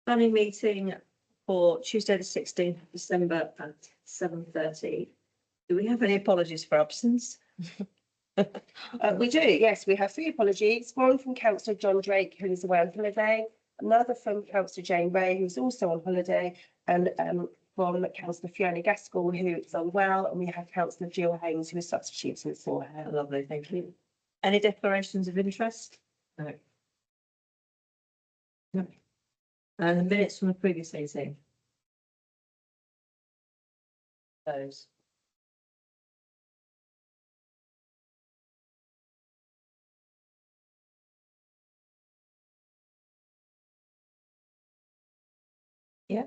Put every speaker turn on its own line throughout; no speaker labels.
Planning meeting for Tuesday, the 16th of December at 7:30. Do we have any apologies for absence?
We do, yes, we have 3 apologies. One from Councillor John Drake, who is away on holiday, another from Councillor Jane Ray, who's also on holiday, and from Councillor Fiona Gaskell, who is unwell, and we have Councillor Jill Haynes, who is substituting for her.
Lovely, thank you. Any declarations of interest? No. No. And the minutes from the previous meeting? Those. Yeah.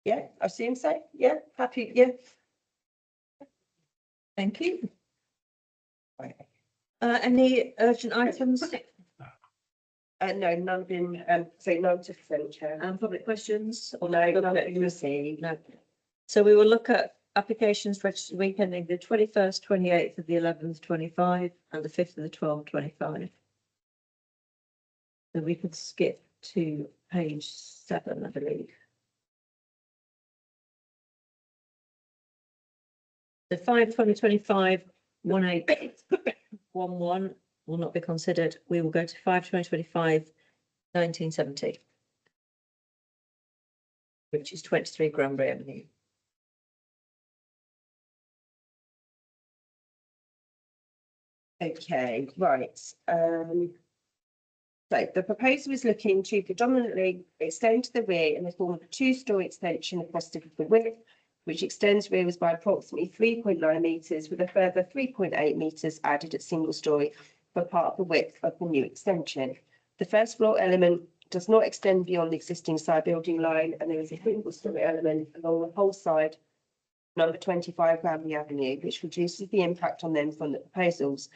Yeah, I assume so. Yeah, happy, yeah.
Thank you. Any urgent items
No, none have been, so none to present, Chair.
and public questions? Or
No, none have been received.
No. So we will look at applications registered week ending the 21st, 28th of the 11th, 25, and the 5th of the 12th, 25. So we could skip to page 7, I believe. The 5/2025 1811 will not be considered. We will go to 5/2025 1970, which is 23 Granbury Avenue.
Okay, right. So the proposal is looking to predominantly extend to the rear in the form of a 2-storey extension across the width, which extends rearwards by approximately 3.9 metres, with a further 3.8 metres added at single storey for part of the width of the new extension. The first floor element does not extend beyond the existing side building line, and there is a single storey element along the whole side, number 25 Granbury Avenue, which reduces the impact on them from the proposals.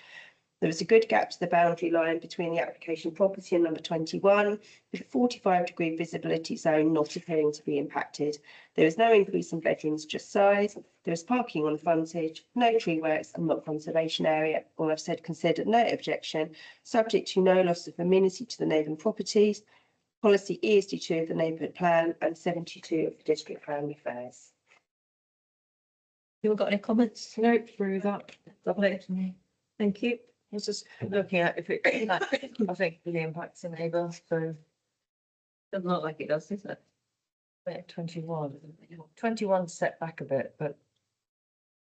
There is a good gap to the boundary line between the application property and number 21, with a 45-degree visibility zone not appearing to be impacted. There is no increase in bedrooms, just size. There is parking on the frontage, no tree works and not conservation area. All I've said considered, no objection, subject to no loss of amenity to the neighbouring properties. Policy ESD2 of the neighbourhood plan and 72 of the district plan refers.
You got any comments?
No, through that.
Lovely. Thank you.
I was just looking at if it, I think the impacts in neighbour, so
Doesn't look like it does, does it?
21. 21 set back a bit, but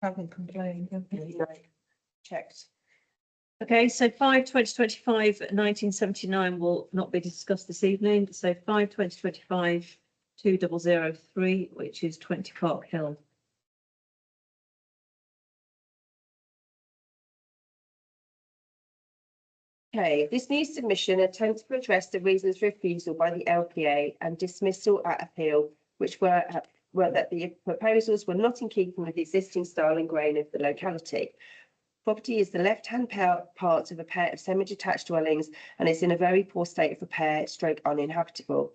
haven't complained.
Checked.
Okay, so 5/2025 1979 will not be discussed this evening. So 5/2025 2003, which is 20 Park Hill.
Okay, this new submission attempts to address the reasons for refusal by the LPA and dismissal at appeal, which were that the proposals were not in keeping with the existing style and grain of the locality. Property is the left-hand part of a pair of semi-detached dwellings and is in a very poor state of repair, stroke uninhabitable.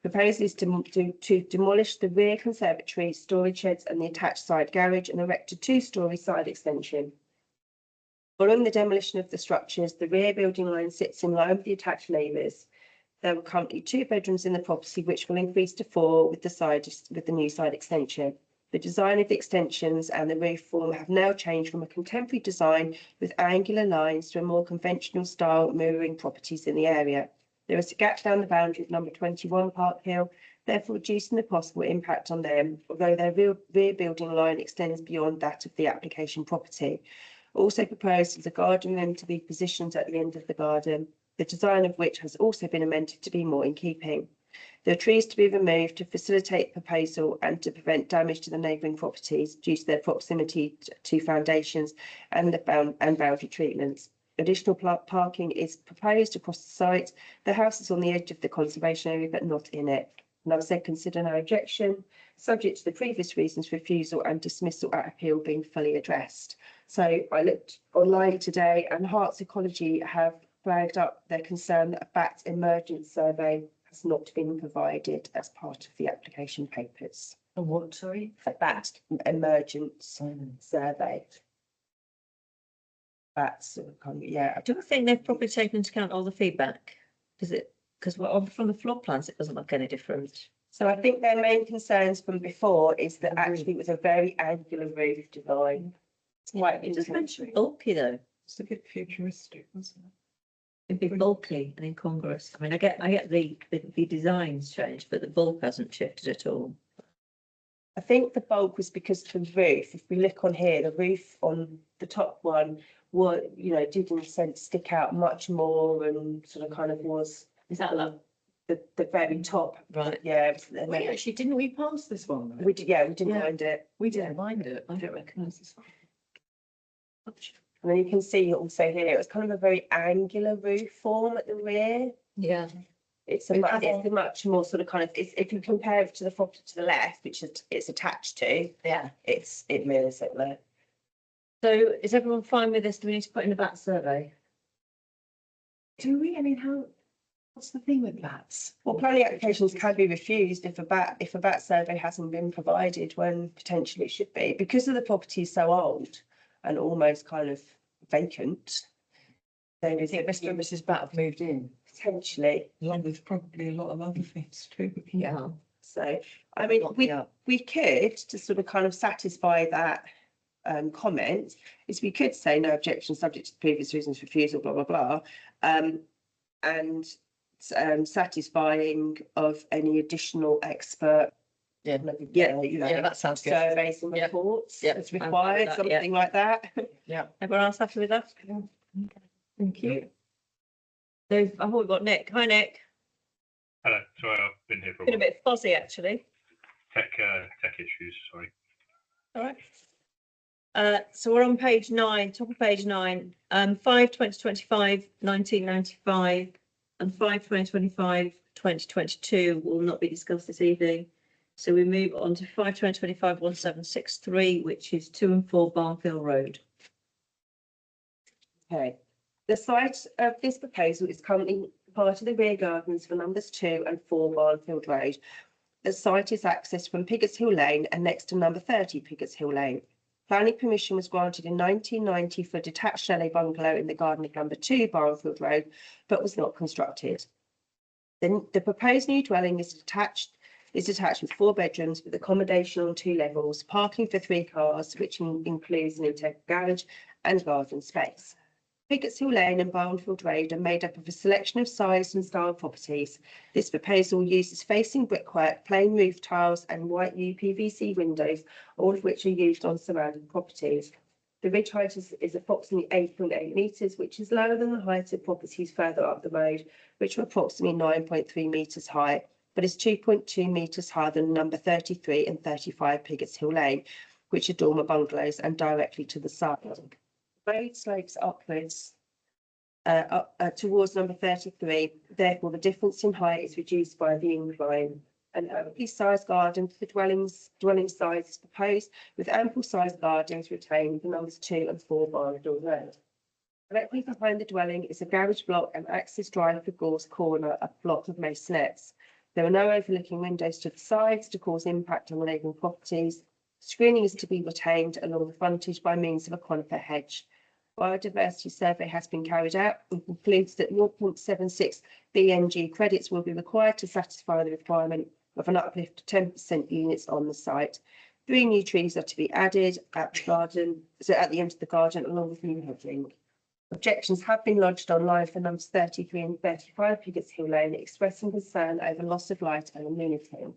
Proposal is to demolish the rear conservatory, storage sheds and the attached side garage and erect a 2-storey side extension. Following the demolition of the structures, the rear building line sits in line with the attached neighbours. There were currently 2 bedrooms in the property, which will increase to 4 with the new side extension. The design of the extensions and the roof form have now changed from a contemporary design with angular lines to a more conventional style, mirroring properties in the area. There is a gap down the boundary of number 21 Park Hill, therefore reducing the possible impact on them, although their rear building line extends beyond that of the application property. Also proposed is a garden room to be positioned at the end of the garden, the design of which has also been amended to be more in keeping. There are trees to be removed to facilitate proposal and to prevent damage to the neighbouring properties due to their proximity to foundations and boundary treatments. Additional parking is proposed across the site. The house is on the edge of the conservation area but not in it. And I've said consider no objection, subject to the previous reasons for refusal and dismissal at appeal being fully addressed. So I looked online today and Hearts Ecology have flagged up their concern that a bat emergence survey has not been provided as part of the application papers.
And what, sorry?
A bat emergence survey. Bats, yeah.
Do you think they've probably taken into account all the feedback? Does it because from the floor plans, it doesn't look any different.
So I think their main concerns from before is that
The roof.
actually it was a very angular roof design. It's quite
It does mention
interesting.
bulky though.
It's a bit futuristic, wasn't it?
It'd be bulky and incongruous. I mean, I get the designs changed, but the bulk hasn't shifted at all.
I think the bulk was because the roof, if we look on here, the roof on the top one did in a sense stick out much more and sort of kind of was
Is that like,
the very top.
right?
Yeah, it was- and
We
then
actually, didn't we pass this one? though?
we didn't
Yeah.
mind it.
We didn't mind it.
I don't recognise this one.
And then you can see also here, it was kind of a very angular roof form at the rear.
Yeah.
It's a much more sort of kind of, if you compare it to the property to the left, which it's attached to,
Yeah.
it mirrors it there.
So is everyone fine with this? Do we need to put in a VAT survey?
Do we? I mean, what's the thing with bats?
Well, planning applications can be refused if a bat survey hasn't been provided when potentially it should be, because of the property is so old and almost kind of vacant. Then
I think Mr. and Mrs. Bat have moved in.
potentially,
Along with probably a lot of other things too.
Yeah.
so, I mean, we could, to sort of kind of satisfy that comment, is we could say no objection subject to the previous reasons for refusal, blah, blah, blah. And satisfying of any additional expert.
Yeah.
Yeah,
that sounds good.
surveys and
Yeah.
reports
Yeah,
as
I'm fine with
required,
that,
something like that.
Everyone else happy with that? Thank you. So I thought we've got Nick. Hi, Nick.
Hello, sorry, I've been here for a
Been a
while.
bit fuzzy, actually.
Tech issues, sorry.
All right. So we're on page 9, top of page 9, 5/2025, 1995, and 5/2025, 2022 will not be discussed this evening. So we move on to 5/2025, 1763, which is 2 and 4 Barnfield Road.
Okay. The site of this proposal is currently part of the rear gardens for numbers 2 and 4 Barnfield Road. The site is accessed from Piggotts Hill Lane and next to number 30 Piggotts Hill Lane. Planning permission was granted in 1990 for a detached chalet bungalow in the garden of number 2 Barnfield Road, but was not constructed. The proposed new dwelling is detached with 4 bedrooms with accommodation on 2 levels, parking for 3 cars, which includes an integral garage and garden space. Piggotts Hill Lane and Barnfield Road are made up of a selection of size and style properties. This proposal uses facing brickwork, plain roof tiles and white UPVC windows, all of which are used on surrounding properties. The ridge height is approximately 8.8 metres, which is lower than the height of properties further up the road, which are approximately 9.3 metres high, but is 2.2 metres higher than number 33 and 35 Piggotts Hill Lane, which are dormer bungalows and directly to the side. Road slopes upwards towards number 33, therefore the difference in height is reduced by the incline. An amply sized garden for the dwelling size is proposed, with ample sized gardens retained for numbers 2 and 4 Barnfield Road. Directly behind the dwelling is a garage block and access drive for Gore's Corner, a block of masonettes. There are no overlooking windows to the sides to cause impact on the neighbouring properties. Screening is to be retained along the frontage by means of a conifer hedge. Biodiversity survey has been carried out and concludes that 0.76 BNG credits will be required to satisfy the requirement of an uplift of 10% units on the site. 3 new trees are to be added at the end of the garden along with new hedging. Objections have been lodged online for numbers 33 and 35 Piggotts Hill Lane, expressing concern over loss of light and illuminating.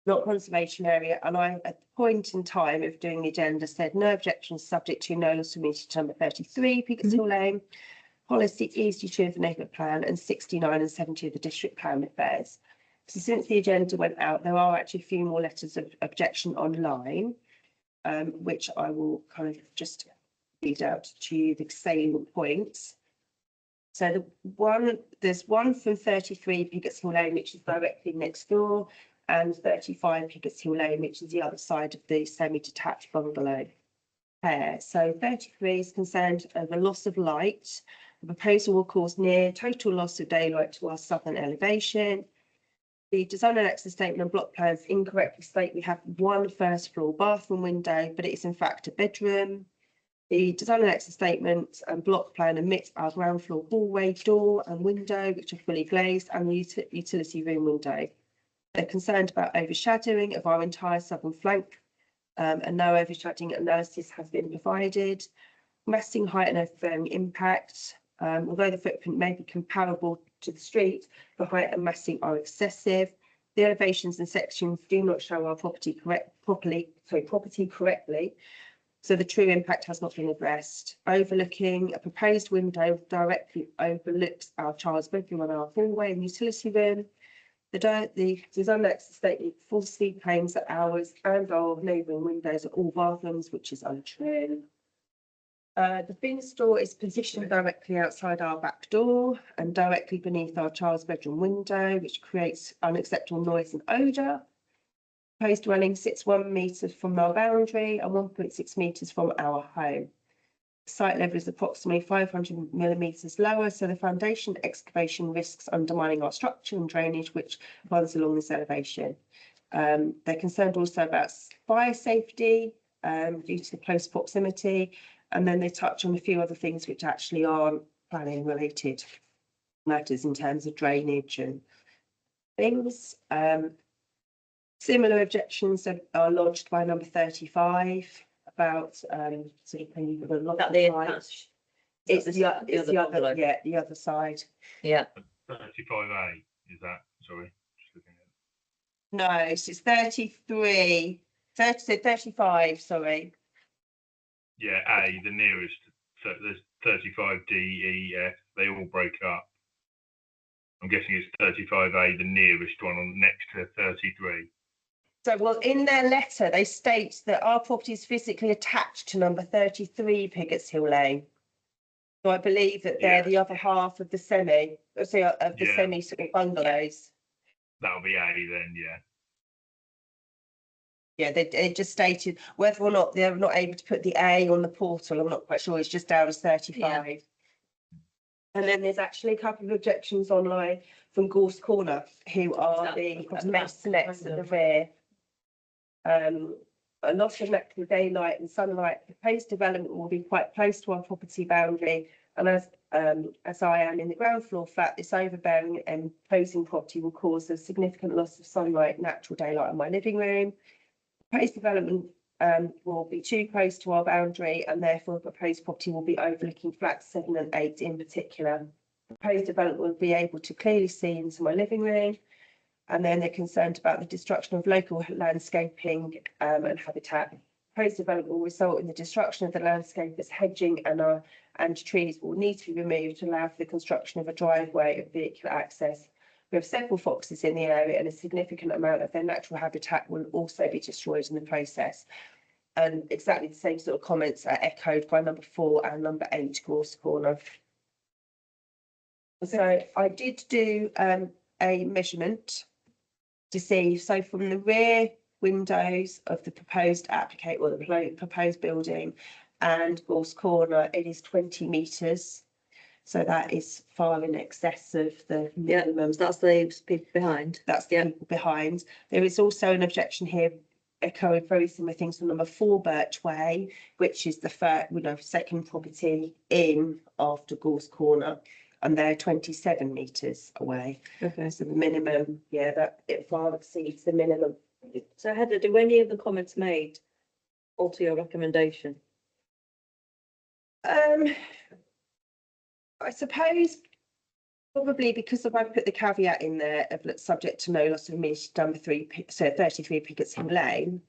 Not conservation area, and I, at the point in time of doing the agenda, said no objections subject to no loss of meter to number 33 Piggotts Hill Lane. Policy ESG2 of the neighbourhood plan and 69 and 70 of the district plan affairs. So since the agenda went out, there are actually a few more letters of objection online, which I will kind of just read out to you the salient points. So there's one from 33 Piggotts Hill Lane, which is directly next door, and 35 Piggotts Hill Lane, which is the other side of the semi-detached bungalow pair. So 33 is concerned over loss of light. The proposal will cause near total loss of daylight to our southern elevation. The design and access statement and block plans incorrectly state we have 1 first floor bathroom window, but it is in fact a bedroom. The design and access statement and block plan omit our ground floor hallway door and window, which are fully glazed, and the utility room window. They're concerned about overshadowing of our entire southern flank, and no overshadowing analysis has been provided. Massing height and overbearing impact. Although the footprint may be comparable to the street, the height and massing are excessive. The elevations and sections do not show our property correctly. So the true impact has not been addressed. Overlooking, a proposed window directly overlooks our child's bedroom and our hallway and utility room. The design access statement falsely claims that ours and our neighbouring windows are all bathrooms, which is untrue. The bin store is positioned directly outside our back door and directly beneath our child's bedroom window, which creates unacceptable noise and odour. Proposed dwelling sits 1 metre from our boundary and 1.6 metres from our home. Site level is approximately 500 millimetres lower, so the foundation excavation risks undermining our structure and drainage, which runs along this elevation. They're concerned also about fire safety due to the close proximity, and then they touch on a few other things which actually aren't planning related matters in terms of drainage and things. Similar objections are lodged by number 35 about sort of paying for a lot
That
of
the
time.
attached.
It's
the
the
other
other,
bungalow.
yeah, the other side.
Yeah,
35A, is that, sorry, just looking at.
No, so it's 33, 30, so 35, sorry.
Yeah, A, the nearest, so there's 35D, E, F, they all break up. I'm guessing it's 35A, the nearest one on next to 33.
So, well, in their letter, they state that our property is physically attached to number 33 Piggott's Hill Lane. So I believe that they're
Yeah.
the other half of the semi, of the
Yeah.
semi sort of bungalows.
That'll be A then, yeah.
Yeah, they just stated whether or not they're not able to put the A on the portal, I'm not quite sure, it's just down as 35. And then there's actually a couple of objections online from Gorse Corner, who are the masonettes at the rear. A lot of natural daylight and sunlight, proposed development will be quite close to our property boundary. And as I am in the ground floor flat, this overbearing and imposing property will cause a significant loss of sunlight, natural daylight in my living room. Proposed development will be too close to our boundary, and therefore the proposed property will be overlooking flats 7 and 8 in particular. Proposed development will be able to clearly see into my living room. And then they're concerned about the destruction of local landscaping and habitat. Proposed development will result in the destruction of the landscape as hedging and trees will need to be removed to allow for the construction of a driveway of vehicular access. We have several foxes in the area, and a significant amount of their natural habitat will also be destroyed in the process. And exactly the same sort of comments are echoed by number 4 and number 8 Gorse Corner. So I did do a measurement to see, so from the rear windows of the proposed the proposed building and Gorse Corner, it is 20 metres. So that is far in excess of the minimum.
that's the people behind.
That's the people behind. There is also an objection here echoing very similar things from number 4 Birch Way, which is the second property in after Gorse Corner, and they're 27 metres away.
Okay.
So the minimum, yeah, that it far exceeds the minimum.
So Heather, do any of the comments made alter your recommendation?
I suppose probably because I put the caveat in there of subject to no loss of immunity number 3, so 33 Piggott's Hill Lane.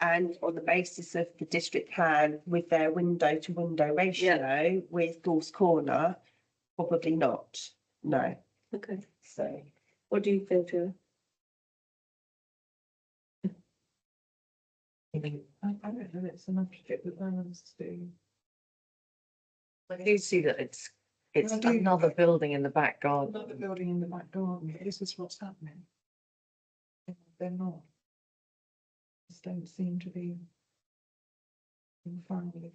And on the basis of the district plan with their window to window ratio with Gorse Corner, probably not, no.
Okay.
So
What do you feel, Joe?
I don't know, it's enough to get the balance to.
I do see that it's
I do.
another building in the back garden.
Another building in the back garden, this is what's happening. They're not. Just don't seem to be. In family.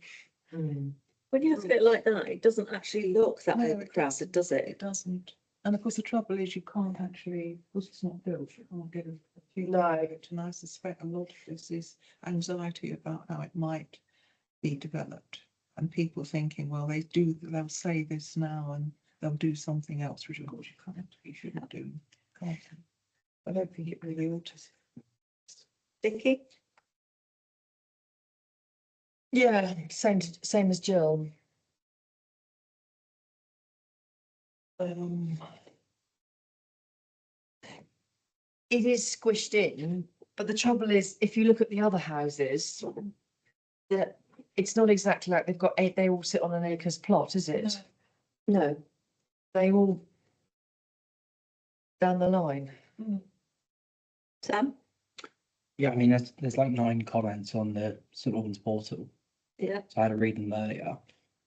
When you have it like that, it doesn't actually look that
No,
overcrowded, does it?
It doesn't. And of course, the trouble is you can't actually, because it's not built, you can't get a few.
No.
And I suspect a lot of this is anxiety about how it might be developed. And people thinking, well, they'll say this now and they'll do something else, which of course you shouldn't do. Can't you? I don't think it really ought to.
Vicky?
Yeah, same as Jill. It is squished in, but the trouble is, if you look at the other houses, that it's not exactly like they've got they all sit on an acre's plot, is it?
No.
They all down the line.
Sam?
Yeah, I mean, there's like 9 comments on the St Albans portal,
Yeah.
so I had to read them earlier.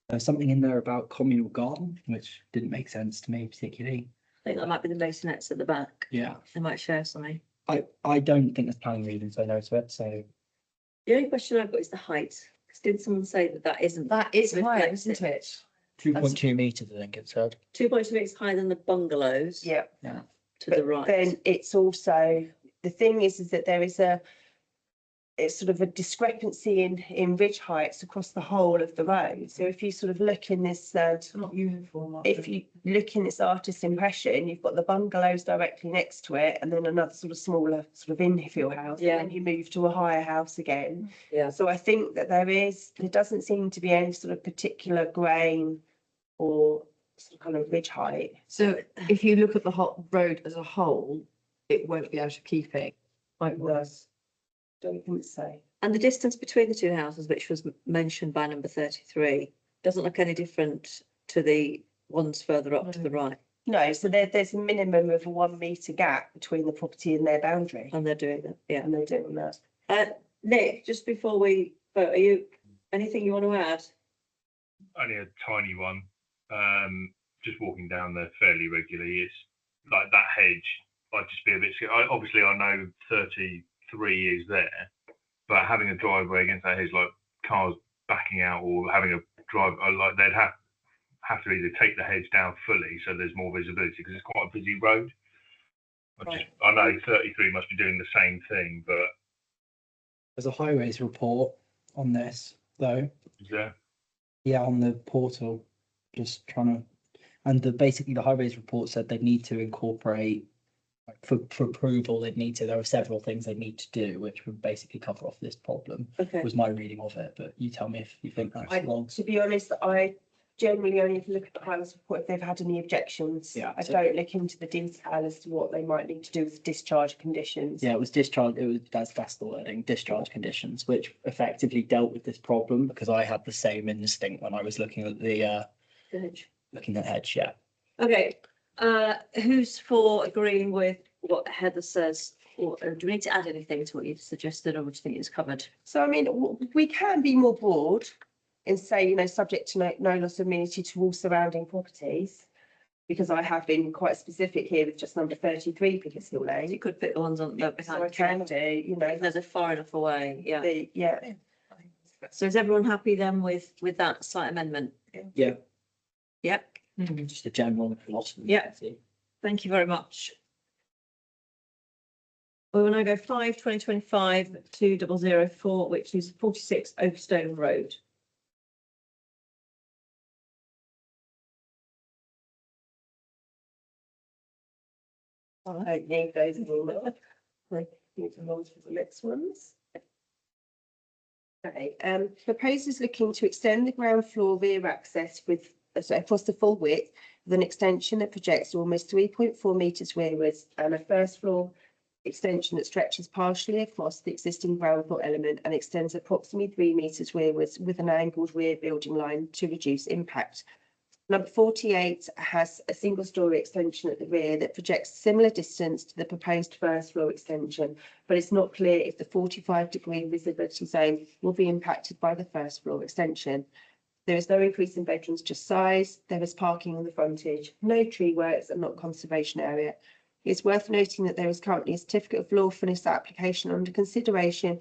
There's something in there about communal garden, which didn't make sense to me particularly.
I think that might be the masonettes at the back.
Yeah,
They might share something.
I don't think there's planning reasons to say no to it, so
The only question I've got is the height. 'Cause did someone say that that isn't?
That is higher,
reflected?
isn't it?
2.2 meters, I think it said.
2.2 meters higher than the bungalows.
Yeah.
To the
But
right.
then it's also, the thing is that there is it's sort of a discrepancy in ridge heights across the whole of the road. So if you sort of look in this,
It's not uniform. are
if
they?
you look in this artist's impression, you've got the bungalows directly next to it and then another sort of smaller sort of infill house.
Yeah.
And then you move to a higher house again.
Yeah.
So I think that there doesn't seem to be any sort of particular grain or sort of kind of ridge height.
So if you look at the whole road as a whole, it won't be out of keeping. Like it was.
Don't think so.
And the distance between the two houses, which was mentioned by number 33, doesn't look any different to the ones further up to the right.
No, so there's a minimum of a 1 metre gap between the property and their boundary.
And they're doing that. Yeah.
And they're doing that.
Nick, just before we vote, anything you want to add?
Only a tiny one. Just walking down there fairly regularly. It's like that hedge. I'd just be a bit scared. Obviously, I know 33 is there, but having a driveway against that hedge, like cars backing out or having a drive, like they'd have to either take the hedge down fully so there's more visibility because it's quite a busy road. I know 33 must be doing the same thing, but
There's a highways report on this, though.
is there?
Yeah, on the portal, just trying to, and basically the highways report said they need to incorporate, like for approval, there are several things they need to do, which would basically cover off this problem,
Okay.
was my reading of it, but you tell me if you think that's wrong.
To be honest, I generally only look at the highways report if they've had any objections.
Yeah,
I
so-
don't look into the detail as to what they might need to do with discharge conditions.
Yeah, it was discharge, that's the wording, discharge conditions, which effectively dealt with this problem, because I had the same instinct when I was looking at looking at hedge, yeah.
Okay, who's for agreeing with what Heather says? Or do we need to add anything to what you've suggested, or do you think it's covered?
So I mean, we can be more broad and say, subject to no loss of amenity to all surrounding properties. Because I have been quite specific here with just number 33 Pickersgill
You
Lane.
could pick the ones on the
So I
behind.
can do,
There's a far enough away, yeah.
yeah.
So is everyone happy then with that slight amendment?
Yeah.
Yep,
Just a general philosophy.
Yeah. thank you very much. We will now go 5/2025/2004, which is 46 Oakstone Road.
I don't need those anymore. I need them on for the next ones. Okay, proposers looking to extend the ground floor rear access across the full width with an extension that projects almost 3.4 metres rearwards and a first floor extension that stretches partially across the existing ground floor element and extends approximately 3 metres rearwards with an angled rear building line to reduce impact. Number 48 has a single storey extension at the rear that projects similar distance to the proposed first floor extension, but it's not clear if the 45-degree visibility zone will be impacted by the first floor extension. There is no increase in bedrooms, just size. There is parking on the frontage, no tree works and not conservation area. It's worth noting that there is currently a certificate of lawfulness application under consideration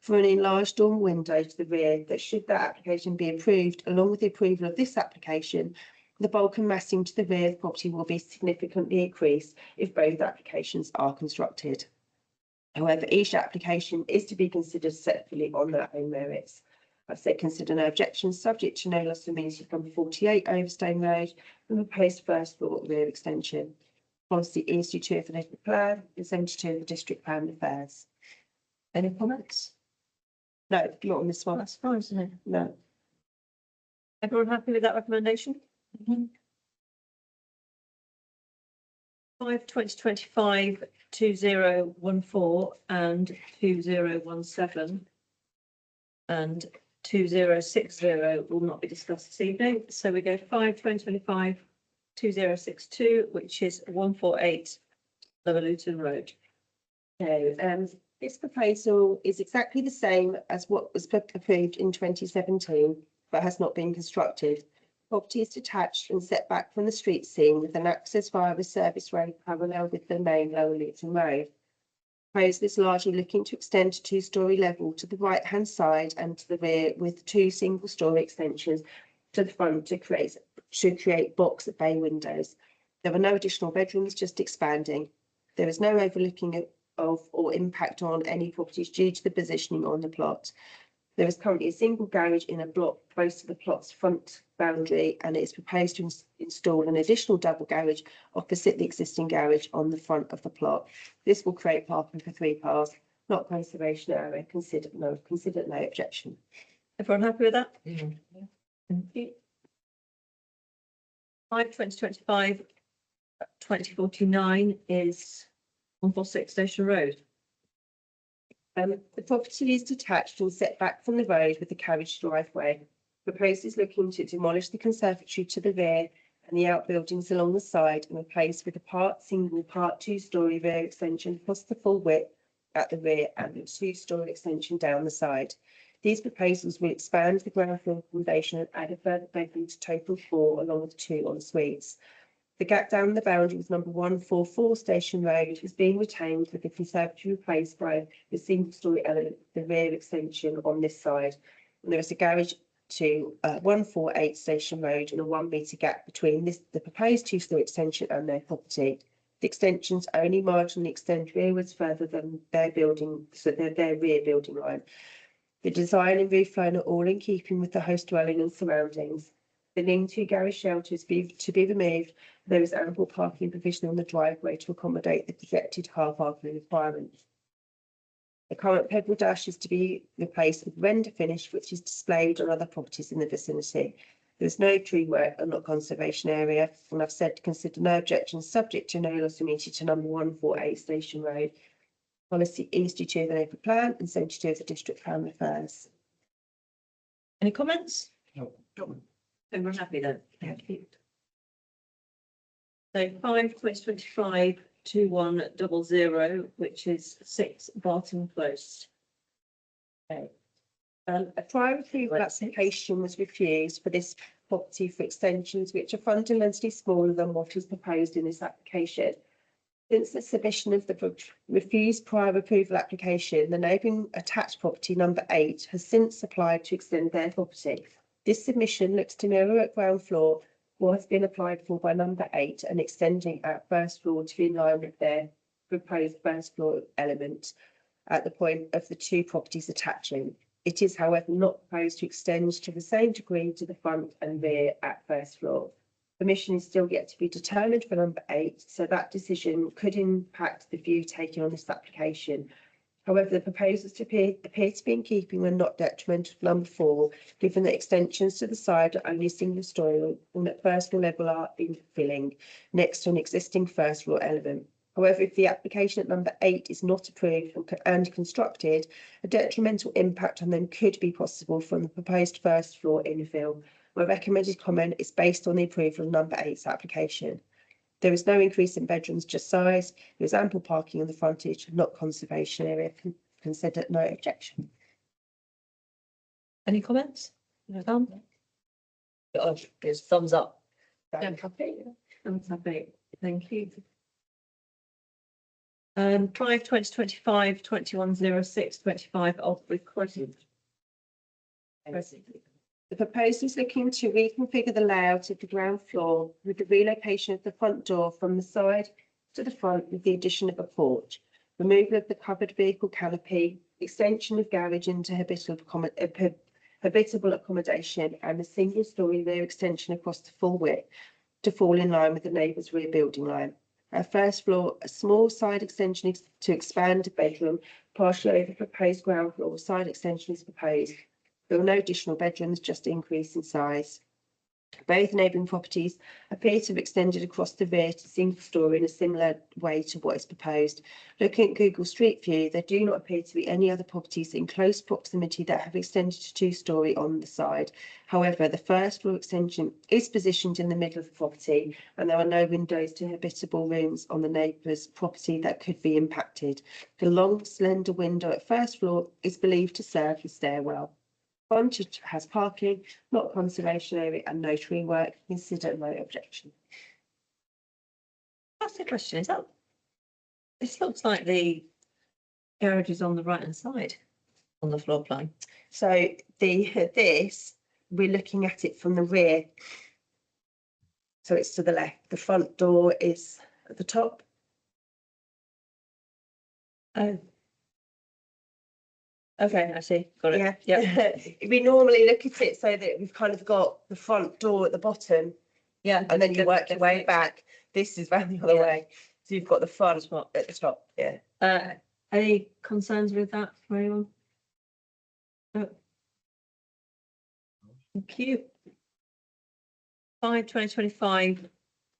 for an enlarged dormer window to the rear that, should that application be approved, along with the approval of this application, the bulk and massing to the rear of the property will be significantly increased if both applications are constructed. However, each application is to be considered separately on their own merits. I said consider no objections, subject to no loss of amenity from 48 Overstone Road and proposed first floor rear extension. Policy ESG2 of the local plan and 72 of the district plan affairs.
Any comments?
No, not on this one.
That's fine, isn't it?
No.
Everyone happy with that recommendation? 5/2025 2014 and 2017 and 2060 will not be discussed this evening. So we go 5/2025 2062, which is 148 Lower Luton Road.
Okay, this proposal is exactly the same as what was approved in 2017, but has not been constructed. Property is detached and set back from the street scene with an access via the service road parallel with the main Lower Luton Road. Proposal is largely looking to extend to two-storey level to the right-hand side and to the rear with two single-storey extensions to the front to create box bay windows. There are no additional bedrooms, just expanding. There is no overlooking of or impact on any properties due to the positioning on the plot. There is currently a single garage in a block close to the plot's front boundary, and it is proposed to install an additional double garage opposite the existing garage on the front of the plot. This will create parking for 3 cars, not conservation area. Considered no objection.
Everyone happy with that? Thank you. 5/2025 2049 is 146 Station Road.
The property is detached and set back from the road with a carriage driveway. Proposed is looking to demolish the conservatory to the rear and the outbuildings along the side and replace with a part single, part two-storey rear extension across the full width at the rear and a two-storey extension down the side. These proposals will expand the ground floor accommodation and add a further bedroom to total 4 along with 2 en suites. The gap down the boundary with number 144 Station Road is being retained with the conservatory replaced by the single-storey element, the rear extension on this side. And there is a garage to 148 Station Road and a 1 metre gap between the proposed two-storey extension and their property. The extensions only marginally extend rearwards further than their building, so their rear building line. The design and roof line are all in keeping with the host dwelling and surroundings. The lean-to garage shelters to be removed. There is ample parking provision on the driveway to accommodate the projected car parking requirements. The current pebble dash is to be replaced with render finish, which is displayed on other properties in the vicinity. There is no tree work and not conservation area, and I've said to consider no objections subject to no loss of amenity to number 148 Station Road. Policy ESG2 of the local plan and 72 of the district plan affairs.
Any comments?
No.
Everyone happy then? Thank you. So 5/2025 2100, which is 6 Barton Close.
A prior approval application was refused for this property for extensions which are fundamentally smaller than what is proposed in this application. Since the submission of the refused prior approval application, the neighbouring attached property number 8 has since applied to extend their property. This submission looks to mirror at ground floor what has been applied for by number 8 and extending at first floor to be in line with their proposed first floor element at the point of the 2 properties attaching. It is, however, not proposed to extend to the same degree to the front and rear at first floor. Permission is still yet to be determined for number 8, so that decision could impact the view taken on this application. However, the proposals appear to be in keeping and not detrimental to number 4, given that extensions to the side are only single story and that first floor level are infilling next to an existing first floor element. However, if the application at number 8 is not approved and constructed, a detrimental impact on them could be possible from the proposed first floor infill. My recommended comment is based on the approval of number 8's application. There is no increase in bedrooms, just size. There is ample parking on the frontage, not conservation area. Consider no objection.
Any comments? No. There's thumbs up.
I'm happy.
I'm happy. Thank you. 5/2025 2106 25 Aldbury Crescent.
The proposal is looking to reconfigure the layout of the ground floor with the relocation of the front door from the side to the front with the addition of a porch, removal of the covered vehicle canopy, extension of garage into habitable accommodation and a single story rear extension across the full width to fall in line with the neighbour's rear building line. At first floor, a small side extension to expand a bedroom partially over proposed ground floor side extension is proposed. There are no additional bedrooms, just increase in size. Both neighbouring properties appear to have extended across the rear to single story in a similar way to what is proposed. Looking at Google Street View, there do not appear to be any other properties in close proximity that have extended to two-story on the side. However, the first floor extension is positioned in the middle of the property and there are no windows to habitable rooms on the neighbour's property that could be impacted. The long, slender window at first floor is believed to serve the stairwell. Frontage has parking, not conservation area and no tree work. Consider no objection.
That's the question, is that? This looks like the garage is on the right hand side on the floor plan.
So this, we're looking at it from the rear. So it's to the left. The front door is at the top.
Oh. Okay, I see, got it.
Yeah. We normally look at it so that we've kind of got the front door at the bottom
Yeah.
and then you work your way back. This is round the other
Yeah.
way. So you've got the front
Spot.
at the top, yeah.
Any concerns with that for anyone? No. Thank you. 5/2025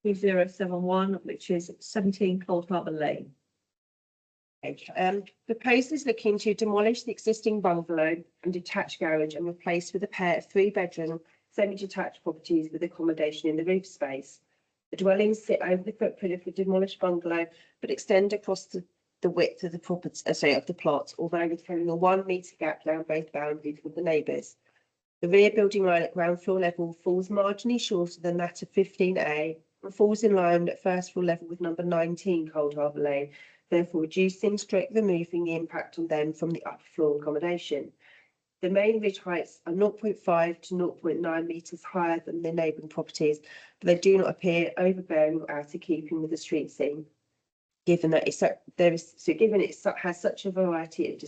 2071, which is 17 Cold Harbour Lane.
Proposal is looking to demolish the existing bungalow and detached garage and replace with a pair of three-bedroom semi-detached properties with accommodation in the roof space. The dwellings sit over the footprint of the demolished bungalow, but extend across the width of the property, of the plot, although retaining a 1 metre gap down both boundaries with the neighbours. The rear building line at ground floor level falls marginally shorter than that of 15A and falls in line at first floor level with number 19 Cold Harbour Lane, therefore reducing removing the impact on them from the upper floor accommodation. The main ridge heights are 0.5 to 0.9 metres higher than the neighbouring properties, but they do not appear overbearing or out of keeping with the street scene. Given that it has such a variety of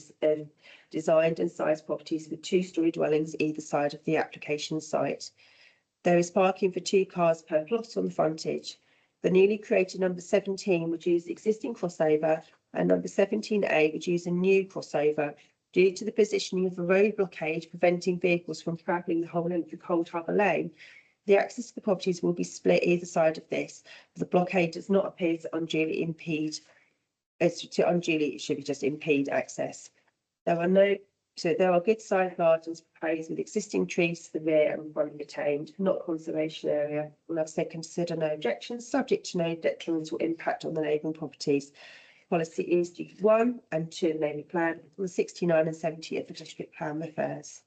designed and sized properties with two-storey dwellings either side of the application site. There is parking for 2 cars per plot on the frontage. The newly created number 17 would use the existing crossover and number 17A would use a new crossover. Due to the positioning of a road blockade preventing vehicles from travelling the whole length of Cold Harbour Lane, the access to the properties will be split either side of this. The blockade does not appear to unduly impede, it should be just impede access. There are good sized gardens proposed with existing trees to the rear and front retained, not conservation area. And I've said consider no objections, subject to no detrimental impact on the neighbouring properties. Policy is G1 and 2 of the naming plan, and 69 and 70 of the district plan refers.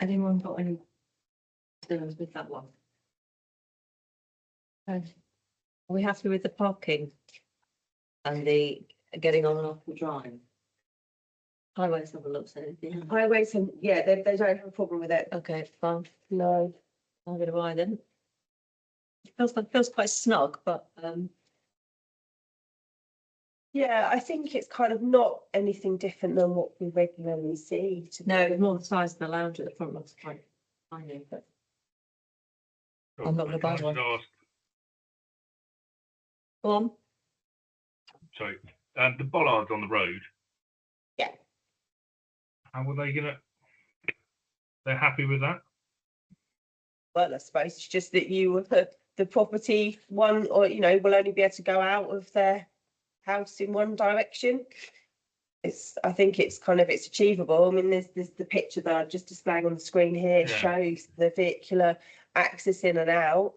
Anyone got any concerns with that one? Are we happy with the parking? And the getting on and off the drive? Highways haven't looked at anything.
Highways, and yeah, they don't have a problem with it.
Okay, fine.
No.
Neither do I then. Feels quite snug, but
Yeah, I think it's kind of not anything different than what we regularly see.
no, it's more the size of the lounge at the front looks quite tiny, but I'm not gonna buy
Can I
one.
just ask,
go on.
sorry, the bollards on the road.
Yeah.
How were they gonna? They're happy with that?
Well, I suppose it's just that the property one, or will only be able to go out of their house in one direction. I think it's achievable. I mean, there's the picture that I'm just displaying on the screen here
Yeah.
shows the vehicular access in and out.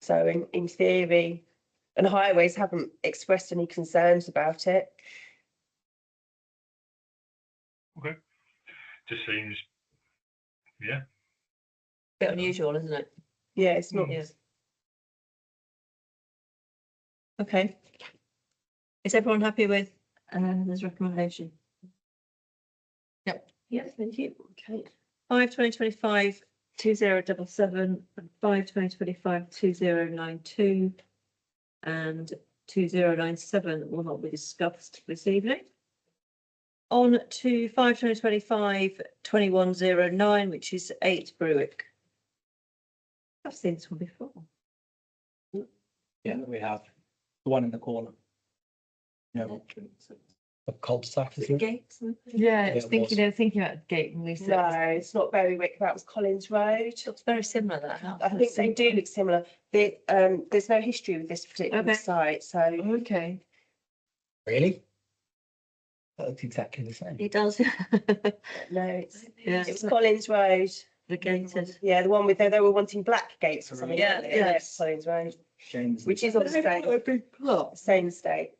So in theory, and highways haven't expressed any concerns about it.
Okay. Just seems, yeah.
Bit unusual, isn't it?
Yeah, it's not.
Yeah. Okay. Is everyone happy with this recommendation? Yep. Yes, thank you. Okay. 5/2025 2077 and 5/2025 2092 and 2097 will not be discussed this evening. On to 5/2025, 2109, which is 8 Berwick. I've seen this one before.
Yeah, we have the one in the corner. Yeah. A cul-de-sac, isn't it?
Gates.
Yeah,
Yeah,
it's
it
thinking,
was.
they're thinking about Gate and Lucy.
No, it's not Berwick, that was Collins Road.
Looks very similar, that house.
I think they do look similar. There's no history with this particular
Okay.
site, so
Okay.
Really? That looks exactly the same.
It does.
no, it's,
Yeah,
it was Collins Road.
the gated.
Yeah, the one with, they were wanting black gates or something.
Yeah,
weren't they?
yeah.
It's Collins Road,
Shame.
which is on the same,
big plot.
same estate.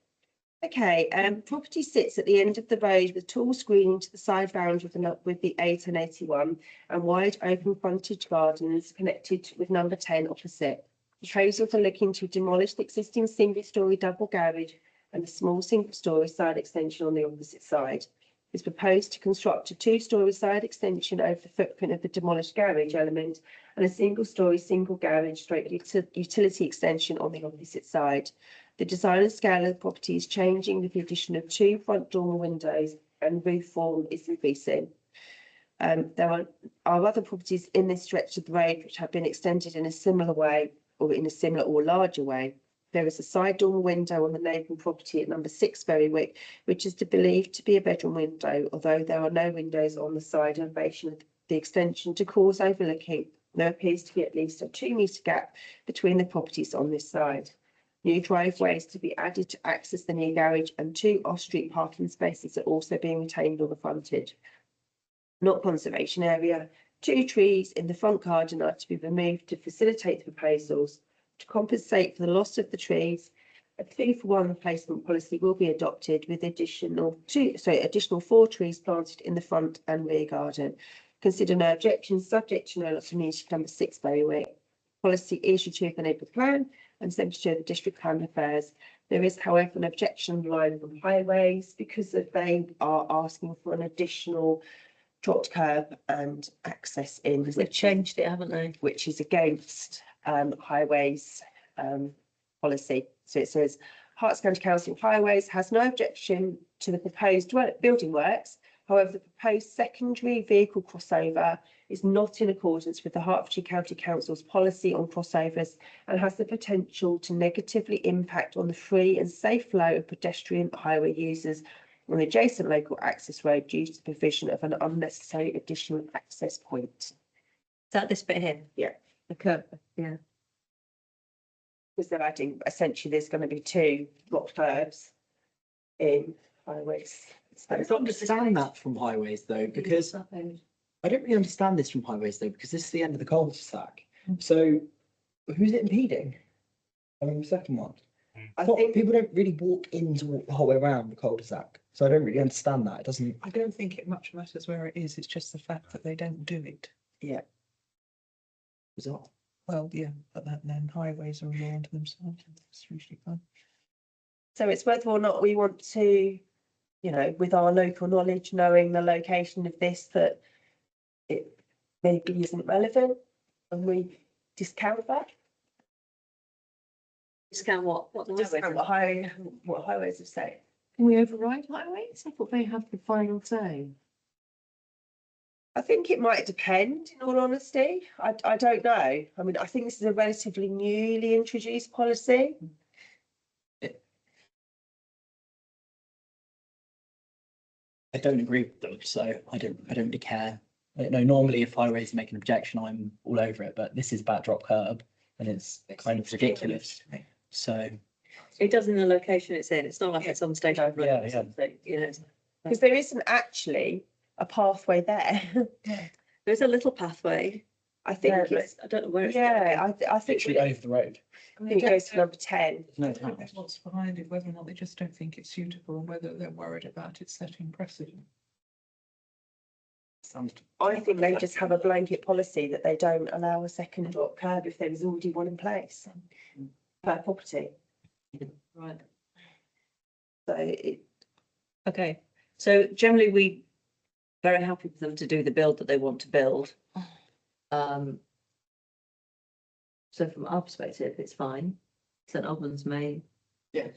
Okay, property sits at the end of the road with tall screening to the side boundary with the 8 and 81 and wide open frontage gardens connected with number 10 opposite. Proposals are looking to demolish the existing single-storey double garage and a small single-storey side extension on the opposite side. It's proposed to construct a 2-storey side extension over the footprint of the demolished garage element and a single-storey single garage stroke utility extension on the opposite side. The design and scale of the property is changing with the addition of 2 front dormer windows and roof form is increasing. There are other properties in this stretch of the road which have been extended in a similar way or in a similar or larger way. There is a side dormer window on the neighbouring property at number 6 Berwick, which is believed to be a bedroom window, although there are no windows on the side elevation of the extension to cause overlooking. There appears to be at least a 2-metre gap between the properties on this side. New driveways to be added to access the new garage and 2 off-street parking spaces are also being retained on the frontage. Not conservation area, 2 trees in the front garden are to be removed to facilitate the proposals. To compensate for the loss of the trees, a 2-for-1 replacement policy will be adopted with additional 4 trees planted in the front and rear garden. Consider no objections, subject to no loss of immunity number 6 Berwick. Policy is retrieved from the neighbourhood plan and Secretary of the District Plan Affairs. There is, however, an objection line from highways because they are asking for an additional dropped curb and access in.
They've changed it, haven't they?
Which is against highways policy. So it says Herts County Council Highways has no objection to the proposed building works. However, the proposed secondary vehicle crossover is not in accordance with the Hertfordshire County Council's policy on crossovers and has the potential to negatively impact on the free and safe flow of pedestrian highway users on the adjacent local access road due to the provision of an unnecessary additional access point.
Is that this bit here?
Yeah.
The curb, yeah.
Because they're adding, essentially, there's going to be 2 blocked curbs in highways.
I don't understand that from highways though, because I don't really understand this from highways though, because this is the end of the cul-de-sac. So who's it impeding? I mean, the second one.
I
Thought
think,
people don't really walk into the whole way around the cul-de-sac, so I don't really understand that. It doesn't.
I don't think it much matters where it is, it's just the fact that they don't do it.
Bizarre.
Well, yeah, but then highways are a law unto themselves, and it's usually fun.
so it's whether or not we want to, you know, with our local knowledge, knowing the location of this, that it maybe isn't relevant and we discount that.
Discount what? What the
Discount
highway?
what highways have said.
Can we override highways? I thought they have the final say.
I think it might depend, in all honesty. I don't know. I mean, I think this is a relatively newly introduced policy.
I don't agree with them, so I don't really care. You know, normally if highways make an objection, I'm all over it, but this is about drop curb and it's kind of ridiculous. So,
It does in the location it's in. It's not like
Yeah.
it's on Station Road
Yeah,
or
yeah.
something, you know.
Because there isn't actually a pathway there.
There's a little pathway.
I think
there,
it's,
but I don't know where it's.
yeah, I think
literally over the road.
I
it goes to number 10.
There's no
I don't know
house.
what's behind it, whether or not they just don't think it's suitable and whether they're worried about it setting precedent.
Sounds
I think they just have a blanket policy that they don't allow a second drop curb if there was already one in place per property.
Right.
So it,
Okay, so generally we very happy for them to do the build that they want to build. So from our perspective, it's fine. St Albans may
Yeah.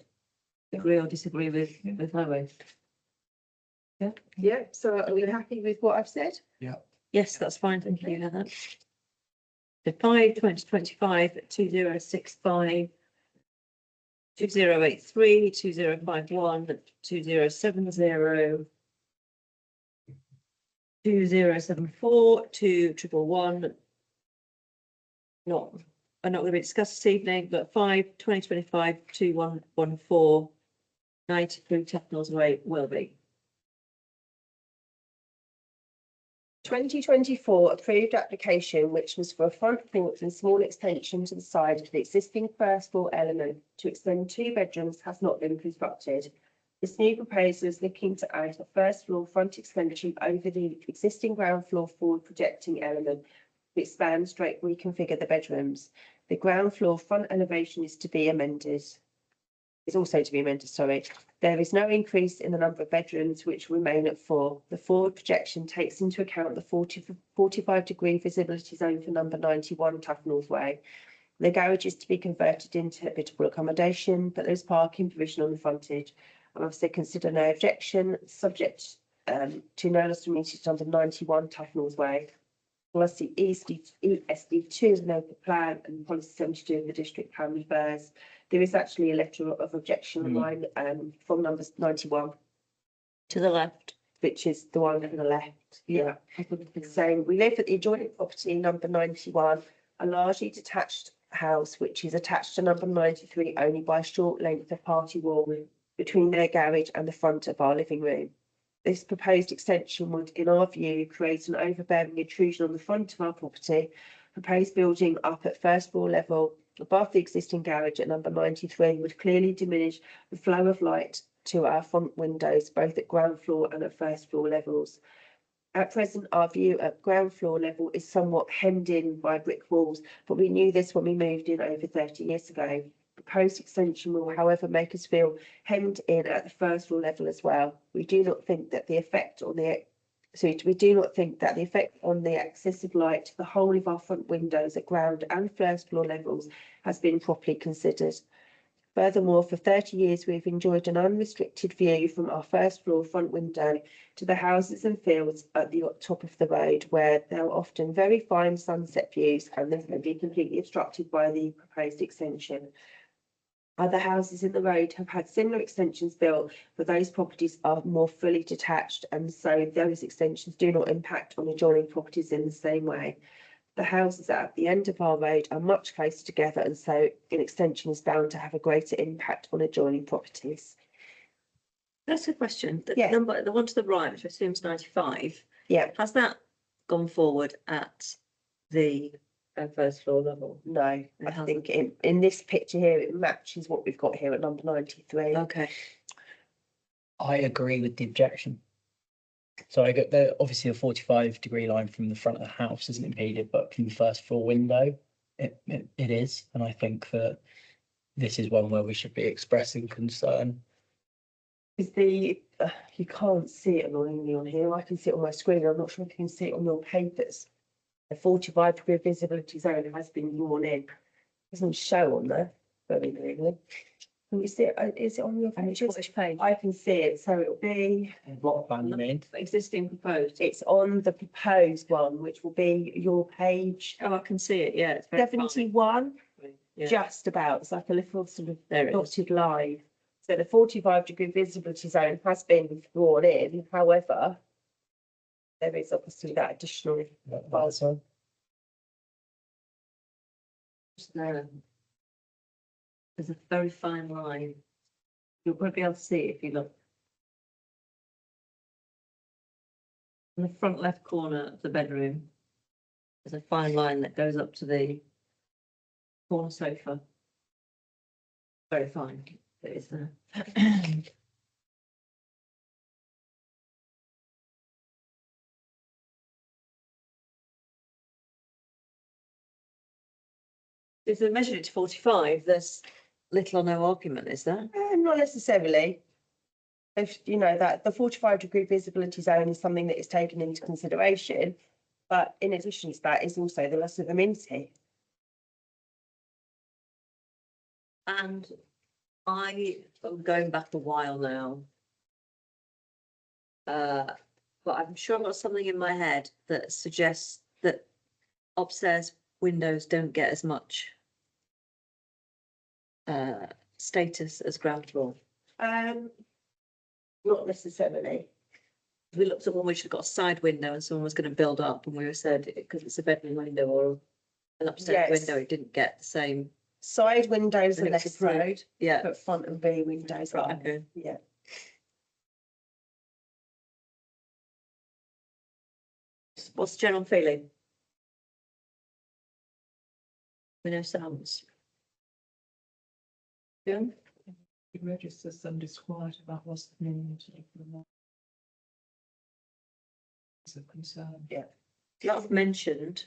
agree or disagree with highways.
Yeah, so are we happy with what I've said?
Yes, that's fine, thank you, Heather. So 5/20/25 2065. 2083, 2051, 2070. 2074, 2111. Are not going to be discussed this evening, but 5/20/25 2114. 93 Tufnells Way will be.
2024 approved application, which was for a front porch and small extension to the side of the existing first floor element to extend 2 bedrooms, has not been constructed. This new proposal is looking to add a first floor front extension over the existing ground floor forward projecting element to expand straight reconfigure the bedrooms. The ground floor front elevation is to be amended. Is also to be amended, sorry. There is no increase in the number of bedrooms, which remain at 4. The forward projection takes into account the 45-degree visibility zone for number 91 Tufnells Way. The garage is to be converted into habitable accommodation, but there's parking provision on the frontage. And obviously consider no objection, subject to no less than meeting number 91 Tufnells Way. Policy ESD2 is an open plan and policy 72 of the district plan refers. There is actually a letter of objection on line from number 91,
To the left.
which is the one on the left. Yeah. So we live at the adjoining property number 91, a largely detached house which is attached to number 93 only by a short length of party wall between their garage and the front of our living room. This proposed extension would, in our view, create an overbearing intrusion on the front of our property. Proposed building up at first floor level above the existing garage at number 93 would clearly diminish the flow of light to our front windows, both at ground floor and at first floor levels. At present, our view at ground floor level is somewhat hemmed in by brick walls, but we knew this when we moved in over 30 years ago. Proposed extension will, however, make us feel hemmed in at the first floor level as well. We do not think that the effect on the access of light to the whole of our front windows at ground and first floor levels has been properly considered. Furthermore, for 30 years, we've enjoyed an unrestricted view from our first floor front window to the houses and fields at the top of the road, where there are often very fine sunset views and this may be completely obstructed by the proposed extension. Other houses in the road have had similar extensions built, but those properties are more fully detached, and so those extensions do not impact on adjoining properties in the same way. The houses at the end of our road are much closer together, and so an extension is bound to have a greater impact on adjoining properties.
That's a question. The
Yeah.
number, the one to the right, which I assume is 95,
Yeah,
has that gone forward at the first floor level?
no, I
hasn't.
think in this picture here, it matches what we've got here at number 93.
Okay.
I agree with the objection. So I get the, obviously a 45-degree line from the front of the house isn't impeded, but from the first floor window, it is. And I think that this is one where we should be expressing concern.
Is you can't see it annoyingly on here. I can see it on my screen. I'm not sure if you can see it on your papers. A 45-degree visibility zone has been drawn in. Doesn't show on there very clearly. Can you see it? Is it on your pages?
Which page?
I can see it. So it'll be,
Block plan, you mean?
Existing proposed.
it's on the proposed one, which will be your page
Oh, I can see it, yeah. It's very fine.
71,
Yeah.
just about. It's like a little sort of
There it is.
dotted line. So the 45-degree visibility zone has been drawn in. However, there is obviously that additional
That's all.
There. There's a very fine line. You'll probably be able to see it if you look. In the front left corner of the bedroom, there's a fine line that goes up to the corner sofa. Very fine. It is there. If they measured it to 45, there's little or no argument, is there?
Not necessarily. If you know that the 45-degree visibility zone is something that is taken into consideration, but in addition to that is also the loss of amenity.
And I am going back a while now. But I'm sure I've got something in my head that suggests that upstairs windows don't get as much status as ground floor.
Not necessarily.
We looked at one which had got a side window and someone was going to build up and we were said because it's a bedroom window or an upstairs
Yes.
window, it didn't get the same.
Side windows are
And it was
less
approved.
so,
Yeah,
but front and rear windows
right,
are.
okay.
Yeah.
What's the general feeling? We know sounds. Yeah,
It registers some disquiet about what's the meaning of it's a concern.
that's mentioned.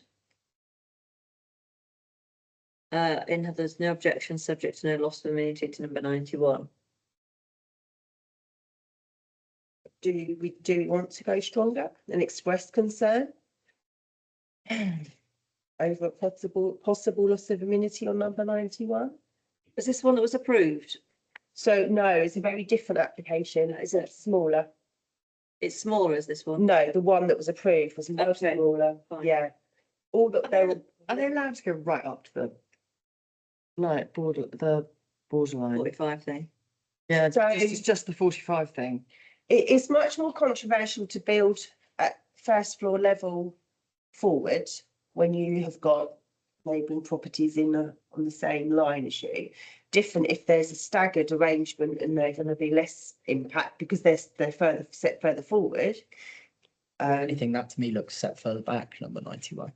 In Heather's no objection, subject to no loss of immunity to number 91.
Do we want to go stronger and express concern? Over possible loss of immunity on number 91?
Was this one that was approved?
So no, it's a very different application, it's a smaller.
It's smaller as this one.
No, the one that was approved was much
Okay,
smaller,
fine.
yeah. All that they were,
Are they allowed to go right up to the, like, the borderline?
45 thing.
Yeah,
So-
it's just the 45 thing.
it's much more controversial to build at first floor level forward when you have got neighbouring properties on the same line as you. Different if there's a staggered arrangement and they're going to be less impact because they're set further forward.
Anything that to me looks set further back, number 91.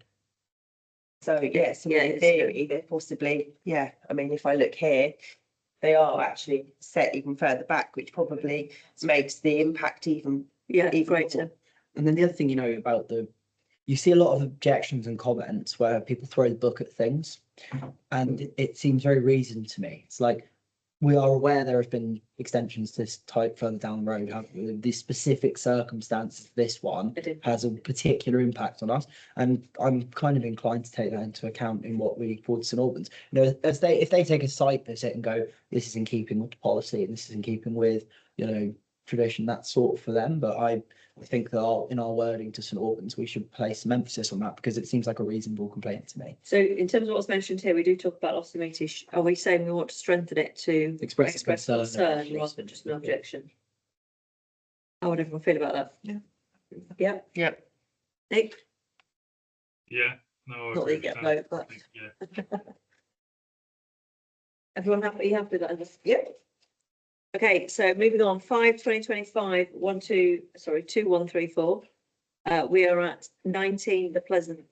So yes,
Yeah,
in
it's
theory, they're possibly, yeah, I mean, if I look here, they are actually set even further back, which probably makes the impact even
Yeah,
even
greater.
more.
And then the other thing, you know, about you see a lot of objections and comments where people throw the book at things. And it seems very reasoned to me. It's like, we are aware there have been extensions to this type further down the road. The specific circumstances of this one
It did.
has a particular impact on us. And I'm kind of inclined to take that into account in what we forward to St Albans. You know, if they take a site visit and go, this is in keeping with policy and this is in keeping with, you know, tradition, that's sort of for them. But I think that in our wording to St Albans, we should place some emphasis on that because it seems like a reasonable complaint to me.
So in terms of what's mentioned here, we do talk about loss of immunity. Are we saying we want to strengthen it to
Express concern.
concern rather than just an objection? How would everyone feel about that?
Yeah.
Yeah.
Yeah.
Nick,
Yeah, no. I
not that you
agree
get a
with
vote, but
Yeah,
everyone happy? You happy with that?
Yeah.
Okay, so moving on, 5/2025, 2134. We are at 19 The Pleasant.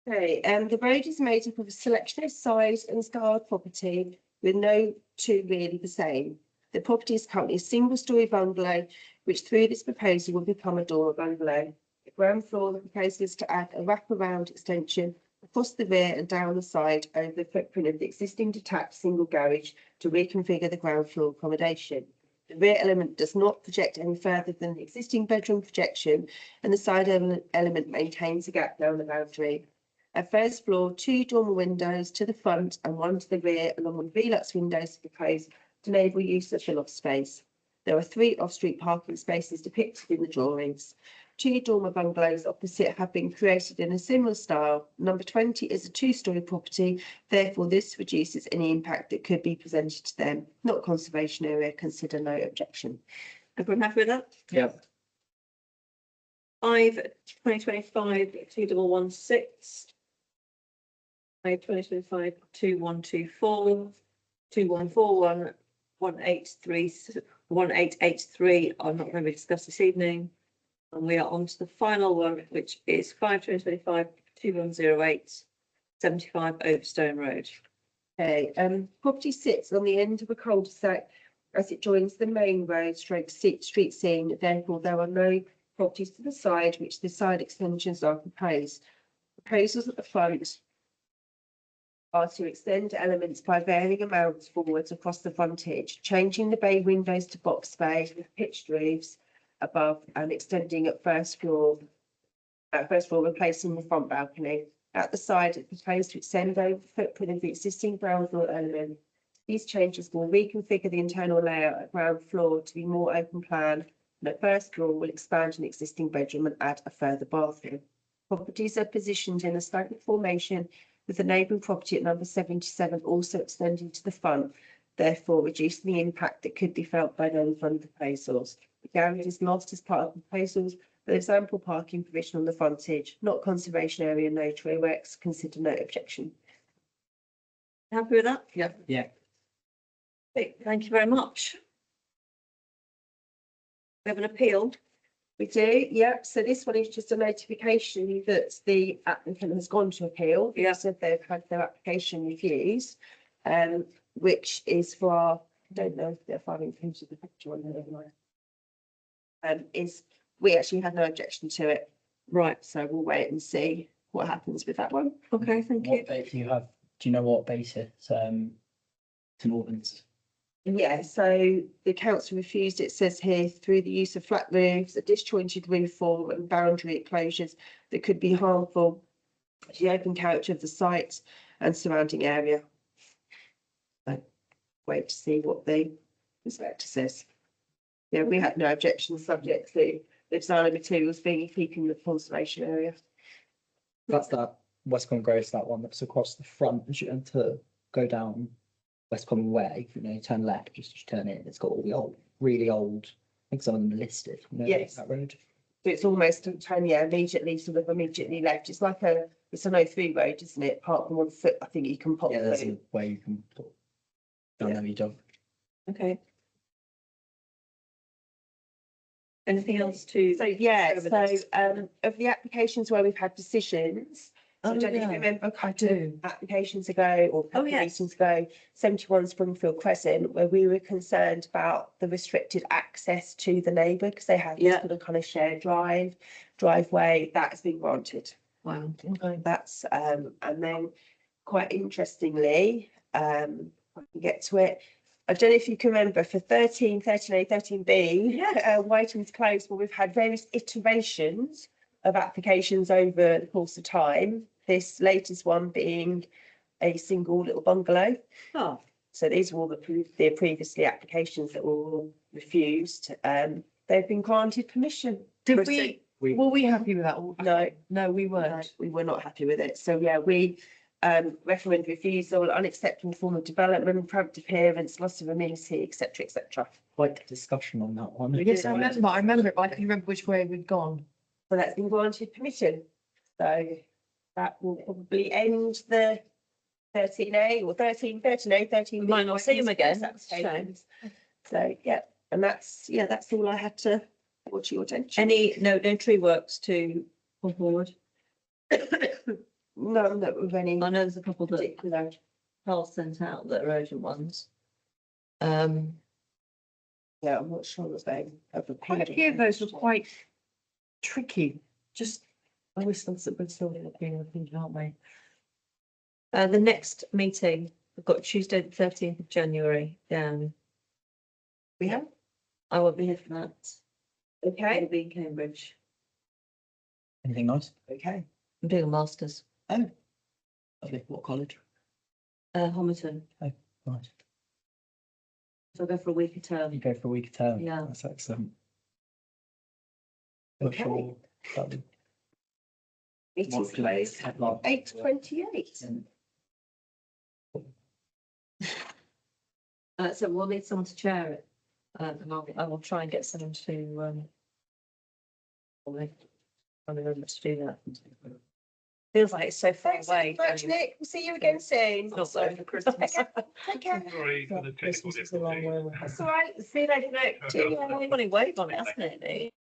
Okay, the road is made up of a selection of size and scale property with no two really the same. The property is currently a single-storey bungalow, which through this proposal will become a dormer bungalow. The ground floor, the proposal is to add a wraparound extension across the rear and down the side over the footprint of the existing detached single garage to reconfigure the ground floor accommodation. The rear element does not project any further than the existing bedroom projection, and the side element maintains a gap down the boundary. At first floor, 2 dormer windows to the front and 1 to the rear, along with Velux windows proposed to enable use of the loft space. There are 3 off-street parking spaces depicted in the drawings. 2 dormer bungalows opposite have been created in a similar style. Number 20 is a 2-storey property, therefore this reduces any impact that could be presented to them. Not conservation area, consider no objection.
Everyone happy with that?
Yeah.
5/2025, 2116. 5/2025, 2124, 2141, 1883 are not going to be discussed this evening. And we are on to the final one, which is 5/2025, 2108, 75 Overstone Road.
Okay, property sits on the end of a cul-de-sac as it joins the main road street scene. Therefore, there are no properties to the side, which the side extensions are proposed. Proposals at the front are to extend elements by varying amounts forwards across the frontage, changing the bay windows to box bay with pitched roofs above and extending at first floor, replacing the front balcony. At the side, it's proposed to extend over the footprint of the existing ground floor element. These changes will reconfigure the internal layout at ground floor to be more open plan, The first floor will expand an existing bedroom and add a further bathroom. Properties are positioned in a stagnant formation with the neighbouring property at number 77 also extending to the front, therefore reducing the impact that could be felt by non-fund proposals. The garage is lost as part of the proposals, but there's ample parking provision on the frontage, not conservation area, no tree works, consider no objection.
Happy with that?
Yeah.
Yeah.
Okay, thank you very much. We have an appeal.
We do, yeah. So this one is just a notification that the applicant has gone to appeal.
Yeah.
They said they've had their application refused, which is for, I don't know if they're included the picture on there. Is, we actually had no objection to it,
Right,
so we'll wait and see what happens with that one.
okay, thank you.
What base do you have? Do you know what basis? It's an ordinance.
Yeah, so the council refused, it says here, through the use of flat roofs, a disjointed roof form and boundary enclosures that could be harmful to the open character of the site and surrounding area. So, wait to see what the inspector says. Yeah, we had no objection subject to the design of materials being keeping the conservation area.
That's that West Common Grove, that one that's across the front as you enter, go down West Common Way, you turn left, just to turn in. It's got all the old, really old, I think some of them are listed.
Yes.
That road.
So it's almost immediately left. It's like it's a no-through road, isn't it? Apart from 1 foot, I think you can pop
Yeah, there's
through.
a way you can. Don't
Yeah.
know you don't.
Okay. Anything else to?
So, yeah,
over
so,
this?
of the applications where we've had decisions, so I
Oh,
don't know if
yeah.
you remember a
I
couple
do.
of applications ago or
Oh,
couple of
yes.
meetings ago, 71 Springfield Crescent, where we were concerned about the restricted access to the neighbour because they have this
Yeah.
sort of kind of shared driveway that has been granted.
Wow.
That's and then quite interestingly, I can get to it. I don't know if you can remember for 13, 13A, 13B, Whiting's Close, well, we've had various iterations of applications over the course of time. This latest one being a single little bungalow.
Oh,
So these are all the previously applications that were all refused. They've been granted permission.
Did
Proceed.
were we happy with that?
No.
No, we
No,
weren't.
we were not happy with it. So, yeah, we recommend refusal, unacceptable form of development, private appearance, loss of amenity, etc., etc.
Quite a discussion on that one.
Yes, I remember it, but I can't remember which way we'd gone.
So that's been granted permission. So that will probably end the 13A or 13A, 13B.
We might not see 'em again. That's a shame.
applications. So, yeah, and that's all I had to bring to your attention.
no tree works to pull forward.
None that with any
I know there's a couple that
particular.
Carl sent out that are urgent ones.
Yeah, I'm not sure that they have a.
Quite a few of those were quite tricky. Just, I wish those that were still looking, I think, aren't we?
The next meeting, we've got Tuesday, the 13th of January down.
We have,
I won't be here for that.
okay,
I'll be in Cambridge.
Anything nice?
okay.
I'm doing a master's,
Lovely. What college?
Homerton.
Nice.
So I'll go for a week of term.
You go for a week of term.
Yeah.
That's excellent.
Okay.
Sure, that'll be-
Meeting's
What do
closed
they- like-
8:28.
So we'll need someone to chair it. And I will try and get someone to, I remember to do that. Feels like it's so far
Thanks
away.
very much, Nick. We'll see you again soon.
Not so for Christmas.
Take care.
Sorry for the technical
Christmas is a long way
difficulties.
away.
That's all right. See you later, Nick.
Okay.
Funny wave on it, hasn't it?